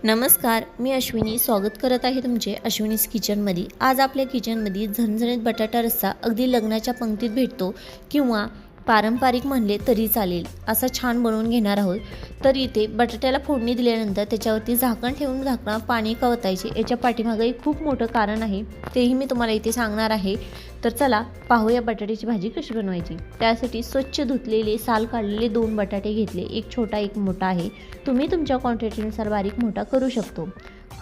नमस्कार, मी अश्विनी स्वागत करत आहे तुमचे अश्विनीज किचनमध्ये। आज आपल्या किचनमध्ये झणझणीत बटाटा रस्सा अगदी लग्नाच्या पंक्तीत भेटतो किंवा पारंपरिक म्हणले तरी चालेल असा छान बनवून घेणार आहोत। तर इथे बटाट्याला फोडणी दिल्यानंतर त्याच्यावरती झाकण ठेवून झाकणावर पाणी का ओतायचे याच्या पाठीमागे खूप मोठं कारण आहे, तेही मी तुम्हाला इथे सांगणार आहे। तर चला पाहूया बटाट्याची भाजी कशी बनवायची। त्यासाठी स्वच्छ धुतलेले साल काढलेले 2 बटाटे घेतले, एक छोटा एक मोठा आहे। तुम्ही तुमच्या क्वांटिटीनुसार बारीक मोठा करू शकतो।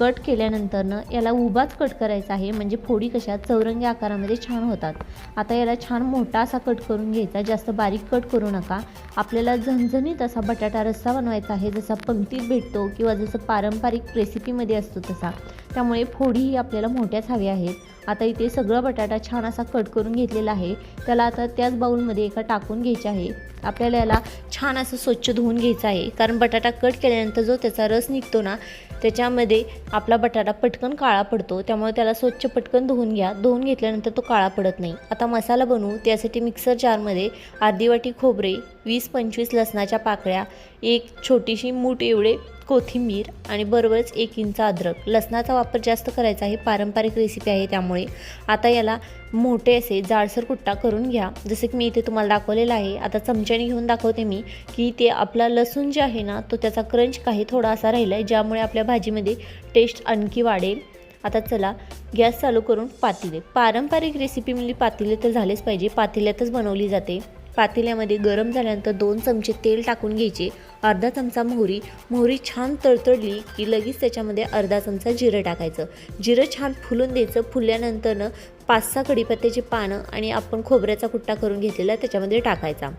कट केल्यानंतर याला उभाच कट करायचा आहे, म्हणजे फोडी कशा चौरंगी आकारामध्ये छान होतात। आता याला छान मोठा असा कट करून घ्यायचा, जास्त बारीक कट करू नका। आपल्याला झणझणीत असा बटाटा रस्सा बनवायचा आहे, जसा पंक्तीत भेटतो किंवा जसं पारंपरिक रेसिपीमध्ये असतो तसा। त्यामुळे फोडीही आपल्याला मोठ्याच हव्या आहेत। आता इथे सगळा बटाटा छान असा कट करून घेतलेला आहे। त्याला आता त्याच बाउलमध्ये एका टाकून घ्यायचे आहे। आपल्याला याला छान असं स्वच्छ धुवून घ्यायचं आहे, कारण बटाटा कट केल्यानंतर जो त्याचा रस निघतो ना, त्याच्यामध्ये आपला बटाटा पटकन काळा पडतो। त्यामुळे त्याला स्वच्छ पटकन धुवून घ्या। धुवून घेतल्यानंतर तो काळा पडत नाही। आता मसाला बनवू त्यासाठी मिक्सर जारमध्ये अर्धी वाटी खोबरे, 20-25 लसणाच्या पाकळ्या, एक छोटीशी मूठ एवढे कोथिंबीर आणि बरोबरच 1 इंच अद्रक। लसणाचा वापर जास्त करायचा आहे, पारंपरिक रेसिपी आहे त्यामुळे। आता याला मोठे असे जाडसर कुट्टा करून घ्या, जसे की मी इथे तुम्हाला दाखवलेला आहे। आता चमच्याने घेऊन दाखवते मी की ते आपला लसूण जे आहे ना, तो त्याचा क्रंच काही थोडा असा राहिला आहे, ज्यामुळे आपल्या भाजीमध्ये टेस्ट आणखी वाढेल। आता चला गॅस चालू करून पातेले, पारंपरिक रेसिपी म्हणजे पातेले तर झालेच पाहिजे, पातेल्यातच बनवली जाते। पातेल्यामध्ये गरम झाल्यानंतर 2 चमचे तेल टाकून घ्यायचे, अर्धा चमचा मोहरी छान तळतळली की लगेच त्याच्यामध्ये अर्धा चमचा जिरं टाकायचं। जिरं छान फुलून द्यायचं। फुलल्यानंतर 5-6 कढीपत्त्याची पानं आणि आपण खोबऱ्याचा कुट्टा करून घेतलेला त्याच्यामध्ये टाकायचा।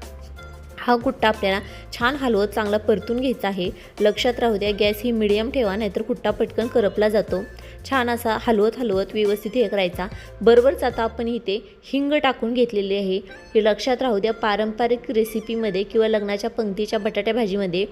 हा कुट्टा आपल्याला छान हलवत चांगला परतून घ्यायचा आहे। लक्षात राहू द्या, गॅस ही मीडियम ठेवा, नाहीतर कुट्टा पटकन करपला जातो। छान असा हलवत व्यवस्थित हे करायचा। बरोबरच आता आपण इथे हिंग टाकून घेतलेली आहे। हे लक्षात राहू द्या, पारंपरिक रेसिपीमध्ये किंवा लग्नाच्या पंक्तीच्या बटाट्या भाजीमध्ये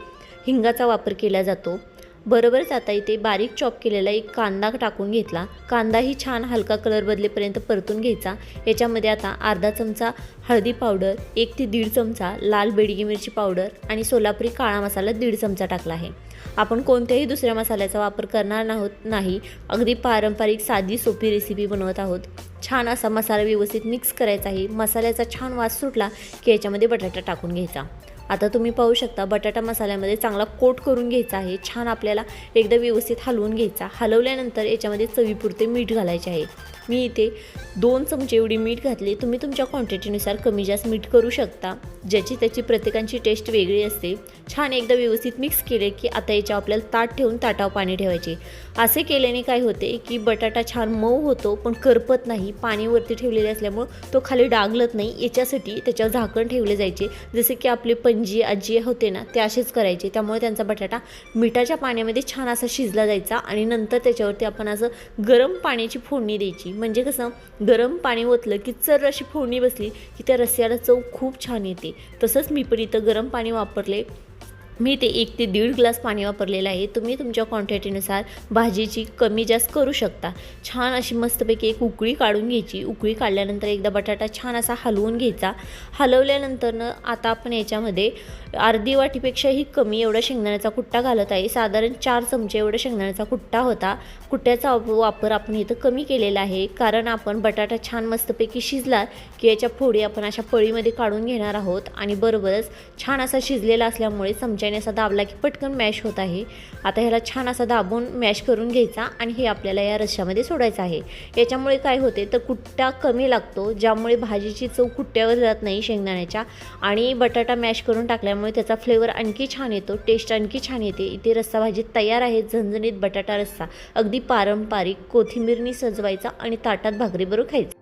हिंगाचा वापर केला जातो। बरोबरच आता इथे बारीक चॉप केलेला एक कांदा टाकून घेतला। कांदाही छान हलका कलर बदलेपर्यंत परतून घ्यायचा। याच्यामध्ये आता अर्धा चमचा हळदी पावडर, 1 ते 1.5 चमचा लाल बेडगी मिरची पावडर आणि सोलापुरी काळा मसाला 1.5 चमचा टाकला आहे। आपण कोणत्याही दुसऱ्या मसाल्याचा वापर करणार नाही, अगदी पारंपरिक साधी सोपी रेसिपी बनवत आहोत। छान असा मसाला व्यवस्थित मिक्स करायचा आहे। मसाल्याचा छान वास सुटला की याच्यामध्ये बटाटा टाकून घ्यायचा। आता तुम्ही पाहू शकता बटाटा मसाल्यामध्ये चांगला कोट करून घ्यायचा आहे। छान आपल्याला एकदा व्यवस्थित हलवून घ्यायचा। हलवल्यानंतर याच्यामध्ये चवीपुरते मीठ घालायचे आहे। मी इथे 2 चमचे एवढी मीठ घातले, तुम्ही तुमच्या क्वांटिटीनुसार कमी जास्त मीठ करू शकता, ज्याची त्याची प्रत्येकाची टेस्ट वेगळी असते। छान एकदा व्यवस्थित मिक्स केले की आता याच्यावर आपल्याला ताट ठेवून ताटावर पाणी ठेवायचे। असे केल्याने काय होते की बटाटा छान मऊ होतो पण करपत नाही। पाणी वरती ठेवलेले असल्यामुळे तो खाली डागलत नाही, याच्यासाठी त्याच्यावर झाकण ठेवले जायचे, जसे की आपले पणजी आजी होते ना, ते असेच करायचे। त्यामुळे त्यांचा बटाटा मिठाच्या पाण्यामध्ये छान असा शिजला जायचा आणि नंतर त्याच्यावरती आपण असं गरम पाण्याची फोडणी द्यायची। म्हणजे कसं गरम पाणी ओतलं की चर अशी फोडणी बसली की त्या रस्स्याला चव खूप छान येते। तसंच मी पण इथं गरम पाणी वापरले। मी ते 1 ते 1.5 ग्लास पाणी वापरलेलं आहे। तुम्ही तुमच्या क्वांटिटीनुसार भाजीची कमी जास्त करू शकता। छान अशी मस्तपैकी एक उकळी काढून घ्यायची। उकळी काढल्यानंतर एकदा बटाटा छान असा हलवून घ्यायचा। हलवल्यानंतर आता आपण याच्यामध्ये अर्धी वाटीपेक्षाही कमी एवढा शेंगदाण्याचा कुट्टा घालत आहे। साधारण 4 चमचे एवढा शेंगदाण्याचा कुट्टा होता। कुट्ट्याचा वापर आपण इथं कमी केलेला आहे, कारण आपण बटाटा छान मस्तपैकी शिजला की याच्या फोडी आपण अशा पळीमध्ये काढून घेणार आहोत। आणि बरोबरच छान असा शिजलेला असल्यामुळे चमच्याने असा दाबला की पटकन मॅश होत आहे। आता ह्याला छान असा दाबून मॅश करून घ्यायचा आणि हे आपल्याला या रश्श्यामध्ये सोडायचं आहे। याच्यामुळे काय होते तर कुट्टा कमी लागतो, ज्यामुळे भाजीची चव कुट्ट्यावर जात नाही शेंगदाण्याच्या, आणि बटाटा मॅश करून टाकल्यामुळे त्याचा फ्लेवर आणखी छान येतो, टेस्ट आणखी छान येते। इथे रस्सा भाजी तयार आहे, झणझणीत बटाटा रस्सा, अगदी पारंपरिक। कोथिंबीरनी सजवायचा आणि ताटात भाकरीबरोबर खायचा।